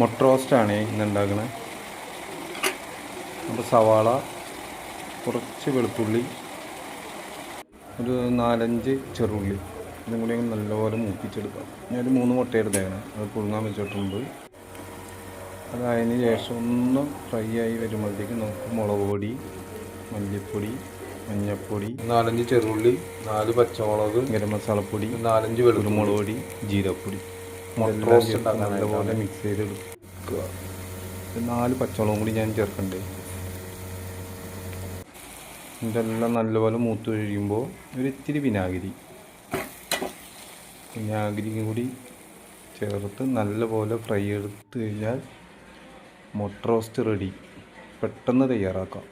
മുട്ട റോസ്റ്റാണ് ഇന്ന് ഉണ്ടാക്കുന്നത്. അപ്പോൾ സവാള, കുറച്ച് വെളുത്തുള്ളി, ഒരു 4-5 ചെറുള്ളി, ഇതും കൂടി നല്ലപോലെ മൂപ്പിച്ചെടുക്കാം. ഞാനൊരു 3 മുട്ട എടുത്തേക്കണം, അത് പുഴുങ്ങാൻ വെച്ചിട്ടുണ്ട്. അതതിന് ശേഷം ഒന്ന് ഫ്രൈ ആയി വരുമ്പോഴത്തേക്ക് നമുക്ക് മുളക് പൊടി, മല്ലിപ്പൊടി, മഞ്ഞൾപ്പൊടി, 4-5 ചെറുള്ളി, 4 പച്ചമുളക്, ഗരം മസാലപ്പൊടി, 4-5 കുരുമുളക് പൊടി, ജീരകപ്പൊടി, മുട്ട റോസ്റ്റ് നല്ലപോലെ മിക്സ് ചെയ്തെടുക്കുക. 4 പച്ചമുളകും കൂടി ഞാൻ ചേർക്കണ്ടേ. ഇതെല്ലാം നല്ലപോലെ മൂത്ത് കഴിയുമ്പോൾ ഒരിത്തിരി വിനാഗിരിയും കൂടി ചേർത്ത് നല്ലപോലെ ഫ്രൈ എടുത്ത് കഴിഞ്ഞാൽ മുട്ട റോസ്റ്റ് റെഡി. പെട്ടെന്ന് തയ്യാറാക്കാം.